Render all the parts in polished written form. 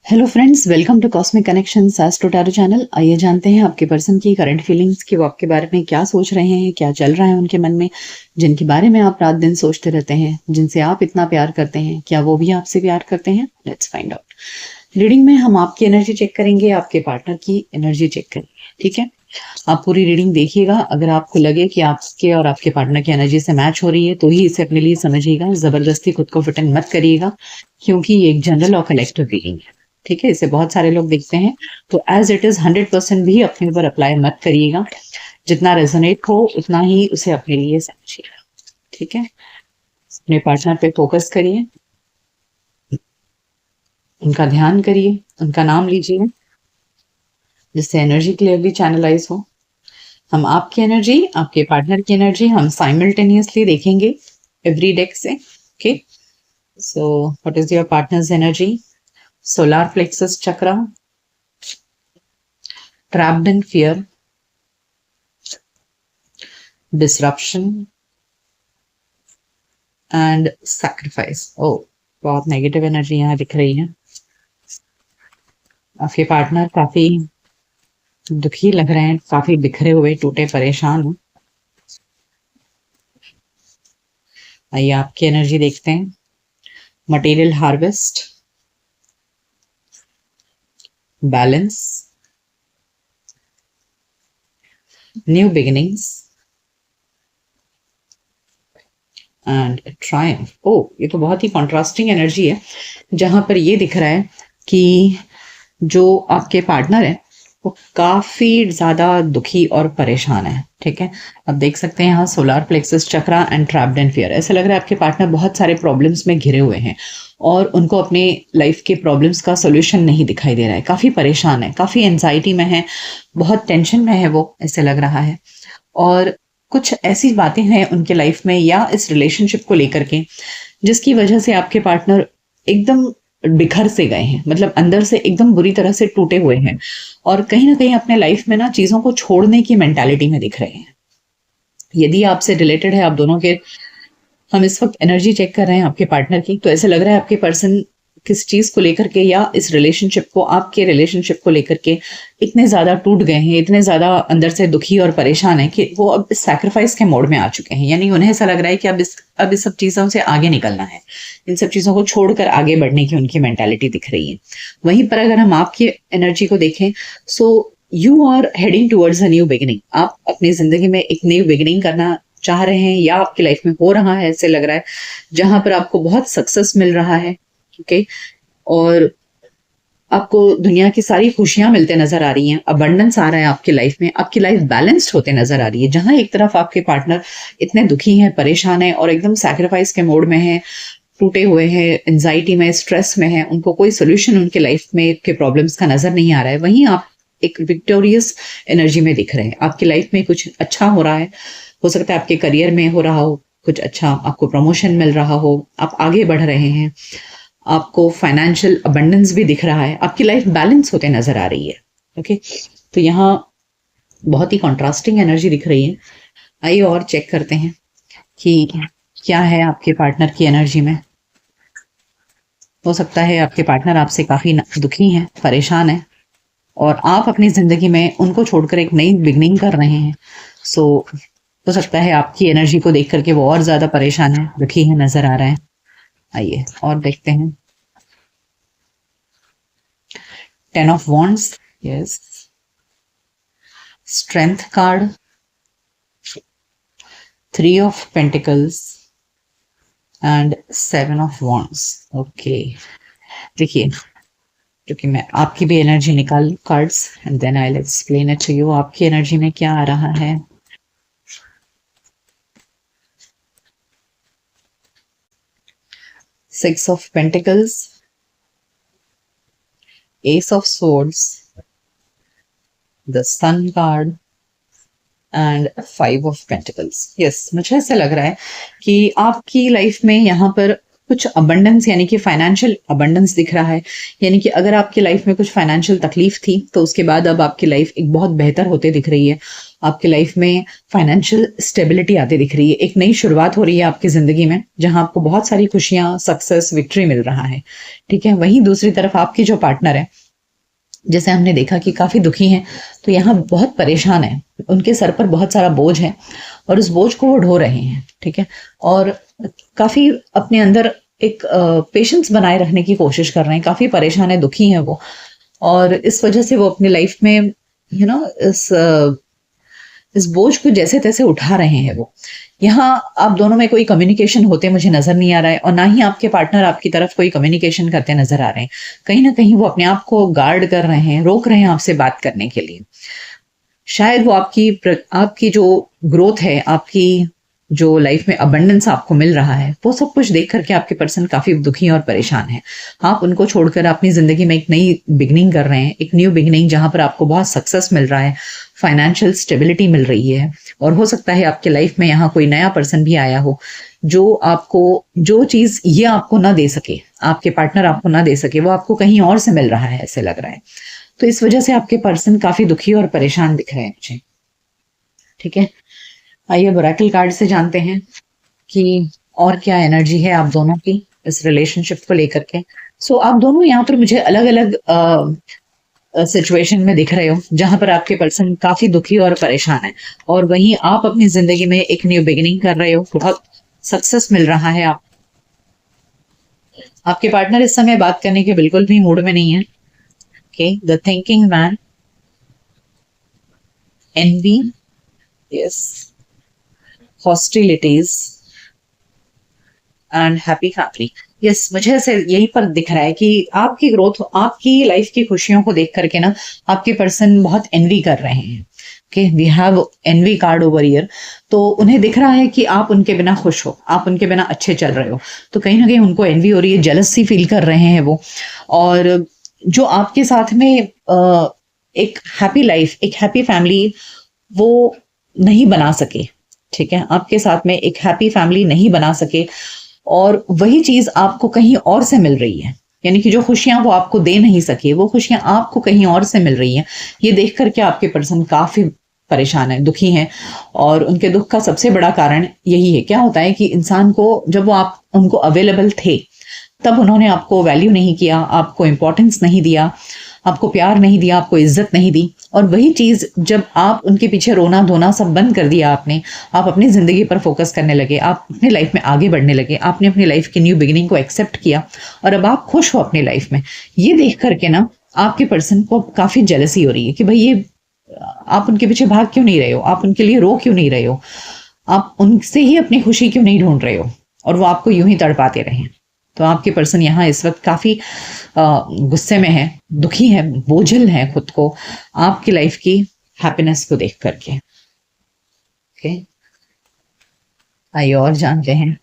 Hello friends, welcome to cosmic connection astro tarot channel. आइए जानते हैं आपके पर्सन की करंट फीलिंग्स कि वो आपके बारे में क्या सोच रहे हैं, क्या चल रहा है उनके मन में, जिनके बारे में आप रात दिन सोचते रहते हैं, जिनसे आप इतना प्यार करते हैं, क्या वो भी आपसे प्यार करते हैं। Let's find out. रीडिंग में हम आपकी एनर्जी चेक करेंगे, आपके पार्टनर की एनर्जी चेक करेंगे। ठीक है, आप पूरी रीडिंग देखिएगा। अगर आपको लगे कि आपके और आपके पार्टनर की एनर्जी से मैच हो रही है तो ही इसे अपने लिए समझिएगा। जबरदस्ती खुद को फिट इन मत करिएगा, क्योंकि ये एक जनरल और कलेक्टिव रीडिंग है। ठीक है, इसे बहुत सारे लोग देखते हैं, तो एज इट इज 100% भी अपने ऊपर अप्लाई मत करिएगा। जितना रेजोनेट हो उतना ही उसे अपने लिए समझिएगा। ठीक है, अपने पार्टनर पे फोकस करिए, उनका ध्यान करिए, उनका नाम लीजिए, जिससे एनर्जी क्लियरली चैनलाइज हो। हम आपकी एनर्जी, आपके पार्टनर की एनर्जी हम साइमल्टेनियसली देखेंगे एवरी डेक से। Okay, so what is your partners energy? Solar plexus chakra, trapped in fear, disruption and sacrifice। ओ, बहुत नेगेटिव एनर्जी यहाँ दिख रही है। आपके पार्टनर काफी दुखी लग रहे हैं, काफी बिखरे हुए, टूटे, परेशान हैं। आइए आपकी एनर्जी देखते हैं। Material harvest, balance, new beginnings and triumph. ओ, ये तो बहुत ही कॉन्ट्रास्टिंग एनर्जी है, जहां पर ये दिख रहा है कि जो आपके पार्टनर है वो काफी ज्यादा दुखी और परेशान है। ठीक है, अब देख सकते हैं यहाँ solar plexus chakra and trapped in fear. ऐसा लग रहा है आपके पार्टनर बहुत सारे प्रॉब्लम्स में घिरे हुए हैं और उनको अपने लाइफ के प्रॉब्लम्स का सोल्यूशन नहीं दिखाई दे रहा है। काफी परेशान है, काफी एंजाइटी में है, बहुत टेंशन में है वो, ऐसे लग रहा है। और कुछ ऐसी बातें हैं उनके लाइफ में या इस रिलेशनशिप को लेकर के, जिसकी वजह से आपके पार्टनर एकदम बिखर से गए हैं, मतलब अंदर से एकदम बुरी तरह से टूटे हुए हैं और कहीं ना कहीं अपने लाइफ में ना चीजों को छोड़ने की मेंटालिटी में दिख रहे हैं। यदि आपसे रिलेटेड है, आप दोनों के, हम इस वक्त एनर्जी चेक कर रहे हैं आपके पार्टनर की, तो ऐसे लग रहा है आपके पर्सन किस चीज को लेकर के या इस रिलेशनशिप को, आपके रिलेशनशिप को लेकर के इतने ज्यादा टूट गए हैं, इतने ज्यादा अंदर से दुखी और परेशान है कि वो अब इस सैक्रिफाइस के मोड में आ चुके हैं। यानी उन्हें ऐसा लग रहा है कि अब इस सब चीजों से आगे निकलना है, इन सब चीजों को छोड़कर आगे बढ़ने की उनकी मेंटालिटी दिख रही है। वहीं पर अगर हम आपकी एनर्जी को देखें, so you are heading towards a new beginning. आप अपनी जिंदगी में एक न्यू बिगिनिंग करना चाह रहे हैं या आपकी लाइफ में हो रहा है, ऐसे लग रहा है, जहां पर आपको बहुत सक्सेस मिल रहा है। ओके, और आपको दुनिया की सारी खुशियां मिलते नजर आ रही हैं, अबंडेंस आ रहा है आपकी लाइफ में, आपकी लाइफ बैलेंस्ड होते नजर आ रही है। जहां एक तरफ आपके पार्टनर इतने दुखी हैं, परेशान हैं और एकदम सैक्रिफाइस के मोड में हैं, टूटे हुए हैं, एंजाइटी में, स्ट्रेस में है, उनको कोई सोल्यूशन उनके लाइफ में के प्रॉब्लम्स का नजर नहीं आ रहा है, वहीं आप एक विक्टोरियस एनर्जी में दिख रहे हैं। आपकी लाइफ में कुछ अच्छा हो रहा है, हो सकता है आपके करियर में हो रहा हो कुछ अच्छा, आपको प्रमोशन मिल रहा हो, आप आगे बढ़ रहे हैं, आपको फाइनेंशियल अबंडेंस भी दिख रहा है, आपकी लाइफ बैलेंस होते नजर आ रही है। ओके, तो यहाँ बहुत ही कॉन्ट्रास्टिंग एनर्जी दिख रही है। आइए और चेक करते हैं कि क्या है आपके पार्टनर की एनर्जी में। हो सकता है आपके पार्टनर आपसे काफी दुखी हैं, परेशान हैं और आप अपनी जिंदगी में उनको छोड़कर एक नई बिगनिंग कर रहे हैं। सो हो सकता है आपकी एनर्जी को देख करके वो और ज्यादा परेशान है, दुखी है, नजर आ रहा है। आइए और देखते हैं। 10 of Wands, yes, Strength card, 3 of Pentacles and 7 of Wands। okay, देखिए, क्योंकि मैं आपकी भी एनर्जी निकाल cards and then I will explain it to you. आपकी एनर्जी में क्या आ रहा है? Six of Pentacles, Ace of Swords, the Sun card and 5 of Pentacles। Yes, मुझे ऐसा लग रहा है कि आपकी लाइफ में यहाँ पर कुछ अबंडेंस, यानी कि फाइनेंशियल अबंडेंस दिख रहा है। यानी कि अगर आपकी लाइफ में कुछ फाइनेंशियल तकलीफ थी तो उसके बाद अब आपकी लाइफ एक बहुत बेहतर होते दिख रही है आपकी लाइफ में फाइनेंशियल स्टेबिलिटी आती दिख रही है, एक नई शुरुआत हो रही है आपकी जिंदगी में जहां आपको बहुत सारी खुशियां, सक्सेस, विक्ट्री मिल रहा है। ठीक है, वहीं दूसरी तरफ आपकी जो पार्टनर है, जैसे हमने देखा कि काफी दुखी हैं, तो यहाँ बहुत परेशान है, उनके सर पर बहुत सारा बोझ है और उस बोझ को वो ढो रहे हैं। ठीक है, और काफी अपने अंदर एक पेशेंस बनाए रखने की कोशिश कर रहे हैं, काफी परेशान है, दुखी है वो, और इस वजह से वो अपनी लाइफ में इस बोझ को जैसे तैसे उठा रहे हैं वो। यहाँ आप दोनों में कोई कम्युनिकेशन होते मुझे नजर नहीं आ रहा है, और ना ही आपके पार्टनर आपकी तरफ कोई कम्युनिकेशन करते नजर आ रहे हैं। कहीं ना कहीं वो अपने आप को गार्ड कर रहे हैं, रोक रहे हैं आपसे बात करने के लिए। शायद वो आपकी जो ग्रोथ है, आपकी जो लाइफ में अबंडेंस आपको मिल रहा है, वो सब कुछ देख करके आपके पर्सन काफी दुखी और परेशान है। आप उनको छोड़कर अपनी जिंदगी में एक नई बिगनिंग कर रहे हैं, एक न्यू बिगनिंग जहां पर आपको बहुत सक्सेस मिल रहा है, फाइनेंशियल स्टेबिलिटी मिल रही है, और हो सकता है आपके लाइफ में यहाँ कोई नया पर्सन भी आया हो जो आपको जो चीज ये आपको ना दे सके, आपके पार्टनर आपको ना दे सके, वो आपको कहीं और से मिल रहा है, ऐसे लग रहा है। तो इस वजह से आपके पर्सन काफी दुखी और परेशान दिख रहे हैं मुझे। ठीक है, आइए ओरेकल कार्ड से जानते हैं कि और क्या एनर्जी है आप दोनों की इस रिलेशनशिप को लेकर के। सो आप दोनों यहाँ पर मुझे अलग अलग सिचुएशन में दिख रहे हो, जहां पर आपके पर्सन काफी दुखी और परेशान है, और वहीं आप अपनी जिंदगी में एक न्यू बिगिनिंग कर रहे हो, बहुत सक्सेस मिल रहा है। आपके पार्टनर इस समय बात करने के बिल्कुल भी मूड में नहीं है। Okay, the thinking man, envy, yes, hostilities and happy family. Yes, मुझे ऐसे यहीं पर दिख रहा है कि आपकी ग्रोथ, आपकी लाइफ की खुशियों को देख करके ना आपके पर्सन बहुत एनवी कर रहे हैं। Okay, we have envy card over here. तो उन्हें दिख रहा है कि आप उनके बिना खुश हो, आप उनके बिना अच्छे चल रहे हो, तो कहीं ना कहीं उनको एनवी हो रही है, जेलसी फील कर रहे हैं वो। और जो आपके साथ में एक हैप्पी लाइफ, एक हैप्पी फैमिली वो नहीं बना सके। ठीक है, आपके साथ में एक हैप्पी फैमिली नहीं बना सके, और वही चीज आपको कहीं और से मिल रही है, यानी कि जो खुशियां वो आपको दे नहीं सके, वो खुशियां आपको कहीं और से मिल रही हैं। ये देख करके आपके पर्सन काफी परेशान है, दुखी हैं, और उनके दुख का सबसे बड़ा कारण यही है। क्या होता है कि इंसान को, जब वो आप उनको अवेलेबल थे, तब उन्होंने आपको वैल्यू नहीं किया, आपको इंपॉर्टेंस नहीं दिया, आपको प्यार नहीं दिया, आपको इज्जत नहीं दी। और वही चीज जब आप उनके पीछे रोना धोना सब बंद कर दिया आपने, आप अपनी जिंदगी पर फोकस करने लगे, आप अपनी लाइफ में आगे बढ़ने लगे, आपने अपनी लाइफ की न्यू बिगिनिंग को एक्सेप्ट किया, और अब आप खुश हो अपनी लाइफ में। ये देख करके ना आपके पर्सन को काफी जेलसी हो रही है कि भाई ये आप उनके पीछे भाग क्यों नहीं रहे हो, आप उनके लिए रो क्यों नहीं रहे हो, आप उनसे ही अपनी खुशी क्यों नहीं ढूंढ रहे हो, और वो आपको यूं ही तड़पाते रहे। तो आपके पर्सन यहाँ इस वक्त काफी गुस्से में है, दुखी है, बोझिल है खुद को आपकी लाइफ की हैप्पीनेस को देख करके। ओके, आइए और जानते हैं।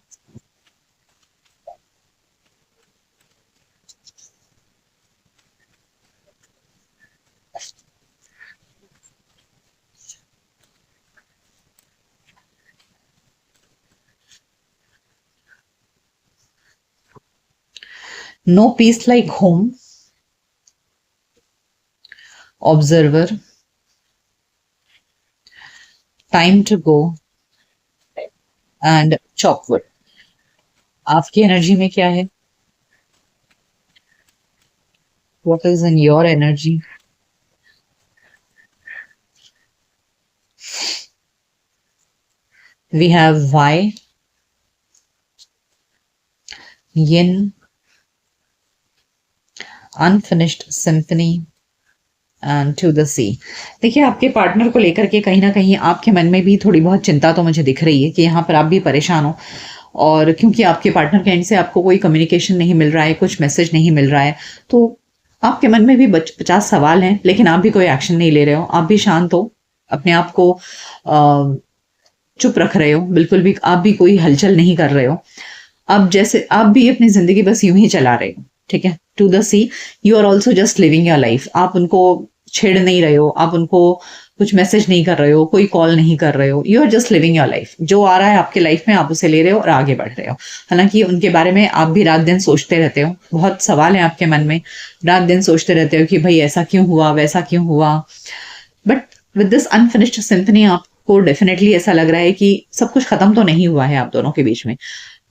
No peace like home, observer, time to go and chop wood. आपकी एनर्जी में क्या है? What is in your energy? We have why, yin, unfinished symphony and to the sea. देखिए, आपके पार्टनर को लेकर के कहीं ना कहीं आपके मन में भी थोड़ी बहुत चिंता तो मुझे दिख रही है कि यहाँ पर आप भी परेशान हो, और क्योंकि आपके पार्टनर के एंड से आपको कोई कम्युनिकेशन नहीं मिल रहा है, कुछ मैसेज नहीं मिल रहा है, तो आपके मन में भी 50 सवाल हैं, लेकिन आप भी कोई एक्शन नहीं ले रहे हो, आप भी शांत हो, अपने आप को चुप रख रहे हो, बिल्कुल भी आप भी कोई हलचल नहीं कर रहे हो। आप जैसे आप भी अपनी जिंदगी बस यूं ही चला रहे हो। ठीक है, to the see, you are also just living your life. आप उनको छेड़ नहीं रहे हो, आप उनको कुछ मैसेज नहीं कर रहे हो, कोई कॉल नहीं कर रहे हो, you are just living your life. जो आ रहा है आपके लाइफ में आप उसे ले रहे हो और आगे बढ़ रहे हो। हालांकि उनके बारे में आप भी रात दिन सोचते रहते हो, बहुत सवाल है आपके मन में, रात दिन सोचते रहते हो कि भाई ऐसा क्यों हुआ, वैसा क्यों हुआ, but with this unfinished symphony आपको डेफिनेटली ऐसा लग रहा है कि सब कुछ खत्म तो नहीं हुआ है आप दोनों के बीच में,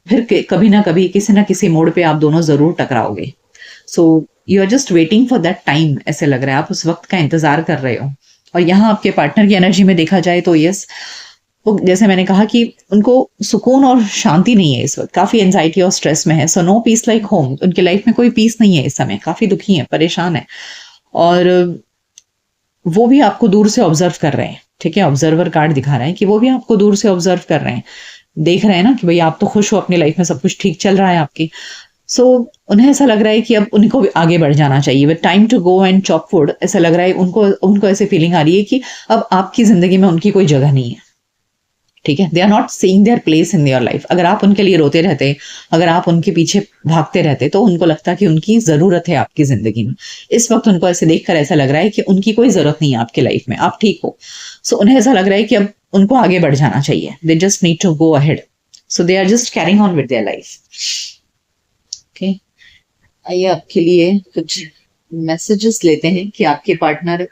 फिर कभी ना कभी किसी ना किसी मोड़ पे आप दोनों जरूर टकराओगे। So you are just waiting for that time, ऐसे लग रहा है आप उस वक्त का इंतजार कर रहे हो। और यहाँ आपके पार्टनर की एनर्जी में देखा जाए तो यस, वो जैसे मैंने कहा कि उनको सुकून और शांति नहीं है इस वक्त, काफी एंजाइटी और स्ट्रेस में है। So no peace like home, उनके लाइफ में कोई पीस नहीं है इस समय, काफी दुखी है, परेशान है। और वो भी आपको दूर से ऑब्जर्व कर रहे हैं, ठीक है, ऑब्जर्वर कार्ड दिखा रहा है कि वो भी आपको दूर से ऑब्जर्व कर रहे हैं, देख रहे हैं ना कि भाई आप तो खुश हो अपनी लाइफ में, सब कुछ ठीक चल रहा है आपकी। सो उन्हें ऐसा लग रहा है कि अब उनको भी आगे बढ़ जाना चाहिए, with time to go and chop food, ऐसा लग रहा है उनको उनको ऐसे फीलिंग आ रही है कि अब आपकी जिंदगी में उनकी कोई जगह नहीं है, ठीक है। They are not seeing their place in your life. अगर आप उनके लिए रोते रहते, अगर आप उनके पीछे भागते रहते, तो उनको लगता कि उनकी जरूरत है आपकी जिंदगी में। इस वक्त उनको ऐसे देखकर ऐसा लग रहा है कि उनकी कोई जरूरत नहीं है आपकी लाइफ में, आप ठीक हो। सो उन्हें ऐसा लग रहा है कि अब उनको आगे बढ़ जाना चाहिए, they just need to go ahead, so they are just carrying on with their life. Okay, आइए आपके लिए कुछ मैसेजेस लेते हैं कि आपके पार्टनर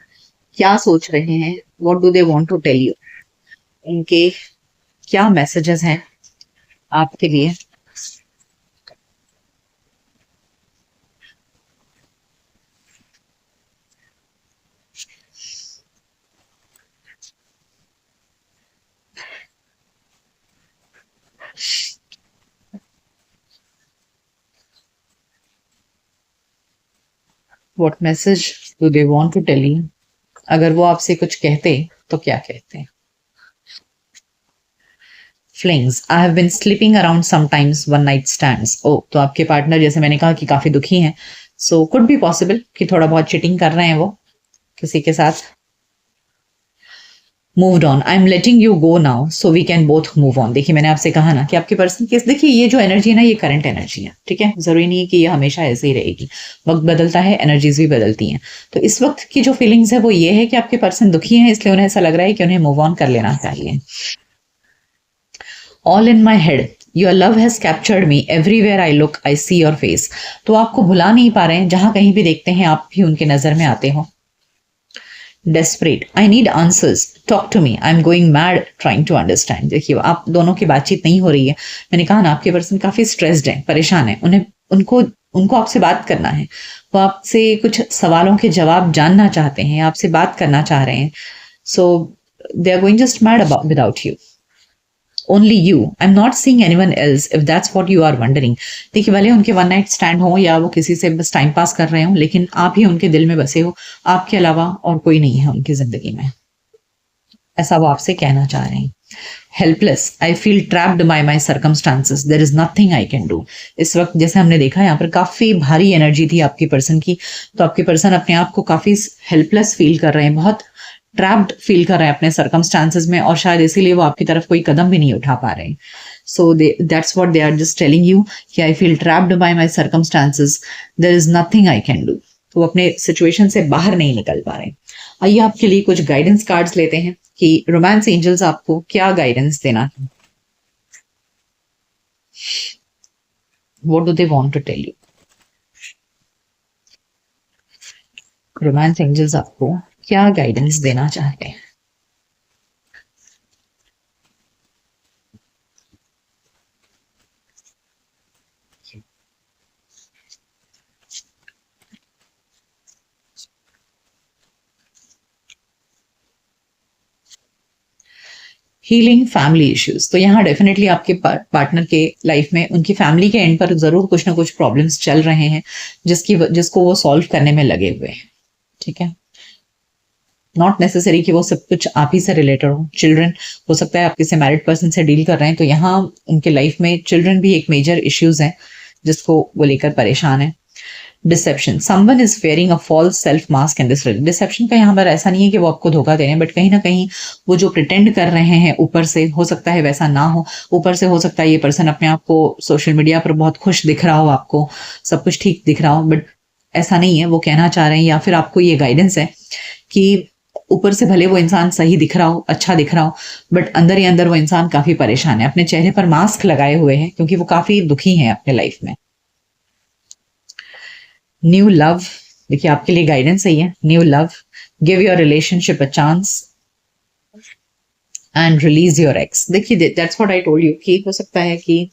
क्या सोच रहे हैं, what do they want to tell you, उनके क्या मैसेजेस हैं आपके लिए। What message do they want to tell you, अगर वो आपसे कुछ कहते तो क्या कहते हैं। Flings, I have been sleeping around sometimes, one night stands. ओ, तो आपके पार्टनर जैसे मैंने कहा कि काफी दुखी हैं, सो कुड बी पॉसिबल कि थोड़ा बहुत चीटिंग कर रहे हैं वो किसी के साथ। Moved on, I am letting you go now so we can both move on. देखिए मैंने आपसे कहा ना कि आपके पर्सन की, देखिए ये जो एनर्जी है ना, ये करंट एनर्जी है, ठीक है, जरूरी नहीं है कि ये हमेशा ऐसे ही रहेगी, वक्त बदलता है, एनर्जीज भी बदलती हैं। तो इस वक्त की जो फीलिंग्स है वो ये है कि आपके पर्सन दुखी हैं, इसलिए उन्हें ऐसा लग रहा है कि उन्हें मूव ऑन कर लेना चाहिए। All in my head, your love has captured me, everywhere I look I see your face. तो आपको भुला नहीं पा रहे हैं, जहां कहीं भी देखते हैं आप भी उनके नजर में आते हो। Desperate, I need answers, talk to me, I'm going mad trying to understand। देखिए आप दोनों की बातचीत नहीं हो रही है, मैंने कहा ना आपके पर्सन काफी स्ट्रेस्ड है, परेशान है, उन्हें उनको उनको आपसे बात करना है, वो आपसे कुछ सवालों के जवाब जानना चाहते हैं, आपसे बात करना चाह रहे हैं। So they are going just mad about without you, only you, I am not seeing anyone else, if that's what you are wondering. देखिए भले उनके वन नाइट स्टैंड हो या वो किसी से बस टाइम पास कर रहे हो, लेकिन आप ही उनके दिल में बसे हो, आपके अलावा और कोई नहीं है उनकी जिंदगी में, ऐसा वो आपसे कहना चाह रहे हैं। Helpless, I feel trapped by my circumstances, there is nothing I can do. इस वक्त जैसे हमने देखा यहाँ पर काफी भारी एनर्जी थी आपकी पर्सन की, तो आपके पर्सन अपने आप को काफी हेल्पलेस फील कर रहे हैं, बहुत ट्रैप्ड फील कर रहे हैं अपने सर्कमस्टांसेस में, और शायद इसीलिए वो आपकी तरफ कोई कदम भी नहीं उठा पा रहे हैं। So that's what they are just telling you कि I feel trapped by my circumstances, there is nothing I can do. तो वो अपने सिचुएशन से बाहर नहीं निकल पा रहे हैं। आइए आपके लिए कुछ गाइडेंस कार्ड्स लेते हैं कि रोमांस एंजल्स आपको क्या गाइडेंस देना है, what do they want to tell you. Romance angels आपको क्या गाइडेंस देना चाहते हैं। हीलिंग फैमिली इश्यूज, तो यहाँ डेफिनेटली आपके पार्टनर के लाइफ में उनकी फैमिली के एंड पर जरूर कुछ ना कुछ प्रॉब्लम्स चल रहे हैं, जिसको वो सॉल्व करने में लगे हुए हैं, ठीक है। नॉट नेसेसरी कि वो सब कुछ आप ही से रिलेटेड हो। चिल्ड्रन, हो सकता है आप किसी मैरिड पर्सन से डील कर रहे हैं, तो यहाँ उनके लाइफ में चिल्ड्रन भी एक मेजर इश्यूज है जिसको वो लेकर परेशान है। Deception, someone is wearing a false self mask in this. Deception का यहाँ पर ऐसा नहीं है कि वो आपको धोखा दे रहे हैं, बट कहीं ना कहीं वो जो प्रिटेंड कर रहे हैं ऊपर से, हो सकता है वैसा ना हो। ऊपर से हो सकता है ये पर्सन अपने आप को सोशल मीडिया पर बहुत खुश दिख रहा हो, आपको सब कुछ ठीक दिख रहा हो, बट ऐसा नहीं है। वो कहना चाह रहे हैं, या फिर आपको ये गाइडेंस है कि ऊपर से भले वो इंसान सही दिख रहा हो, अच्छा दिख रहा हो, बट अंदर ही अंदर वो इंसान काफी परेशान है, अपने चेहरे पर मास्क लगाए हुए हैं, क्योंकि वो काफी दुखी हैं अपने लाइफ में। न्यू लव, देखिए आपके लिए गाइडेंस सही है। New love, give your relationship a chance, and release your ex. देखिए that's what I told you कि हो सकता है कि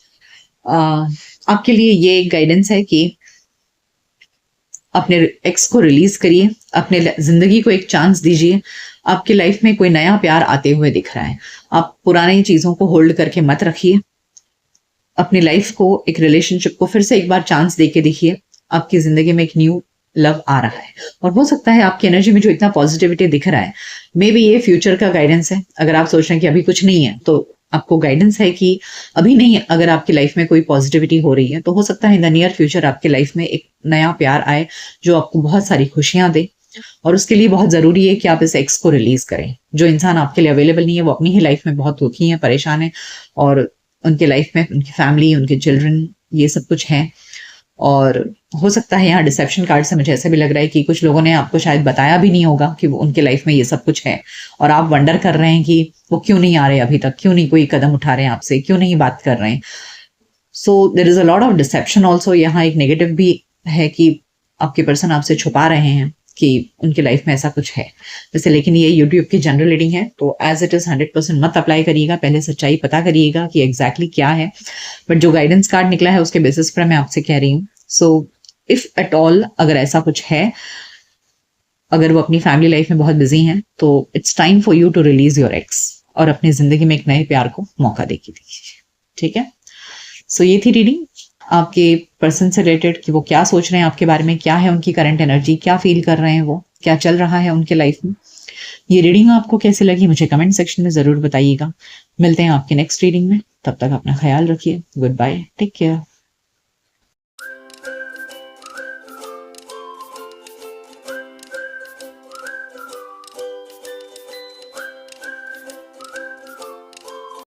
आपके लिए ये एक गाइडेंस है कि अपने एक्स को रिलीज करिए, अपने जिंदगी को एक चांस दीजिए। आपकी लाइफ में कोई नया प्यार आते हुए दिख रहा है। आप पुरानी चीजों को होल्ड करके मत रखिए। अपनी लाइफ को, एक रिलेशनशिप को फिर से एक बार चांस दे के देखिए। आपकी जिंदगी में एक न्यू लव आ रहा है और हो सकता है आपकी एनर्जी में जो इतना पॉजिटिविटी दिख रहा है, मे बी ये फ्यूचर का गाइडेंस है। अगर आप सोच रहे हैं कि अभी कुछ नहीं है, तो आपको गाइडेंस है कि अभी नहीं है। अगर आपकी लाइफ में कोई पॉजिटिविटी हो रही है तो हो सकता है इन द नियर फ्यूचर आपकी लाइफ में एक नया प्यार आए जो आपको बहुत सारी खुशियां दे। और उसके लिए बहुत जरूरी है कि आप इस एक्स को रिलीज करें। जो इंसान आपके लिए अवेलेबल नहीं है वो अपनी ही लाइफ में बहुत दुखी है, परेशान है, और उनके लाइफ में उनकी फैमिली, उनके चिल्ड्रन, ये सब कुछ है। और हो सकता है यहाँ डिसेप्शन कार्ड से मुझे ऐसा भी लग रहा है कि कुछ लोगों ने आपको शायद बताया भी नहीं होगा कि वो उनके लाइफ में ये सब कुछ है, और आप वंडर कर रहे हैं कि वो क्यों नहीं आ रहे अभी तक, क्यों नहीं कोई कदम उठा रहे हैं आपसे, क्यों नहीं बात कर रहे हैं। So there is a lot of deception also. यहाँ एक नेगेटिव भी है कि आपके पर्सन आपसे छुपा रहे हैं कि उनकी लाइफ में ऐसा कुछ है वैसे। लेकिन ये यूट्यूब की जनरल रीडिंग है, तो एज इट इज 100% मत अप्लाई करिएगा। पहले सच्चाई पता करिएगा कि एग्जैक्टली क्या है। बट जो गाइडेंस कार्ड निकला है उसके बेसिस पर मैं आपसे कह रही हूँ। सो इफ एट ऑल अगर ऐसा कुछ है, अगर वो अपनी फैमिली लाइफ में बहुत बिजी हैं, तो it's time for you to release your ex और अपनी जिंदगी में एक नए प्यार को मौका देखिए। ठीक है, सो ये थी रीडिंग आपके पर्सन से रिलेटेड कि वो क्या सोच रहे हैं आपके बारे में, क्या है उनकी करंट एनर्जी, क्या फील कर रहे हैं, वो क्या चल रहा है उनके लाइफ में। ये रीडिंग आपको कैसी लगी मुझे कमेंट सेक्शन में जरूर बताइएगा। मिलते हैं आपके नेक्स्ट रीडिंग में, तब तक अपना ख्याल रखिए। Good bye, take care.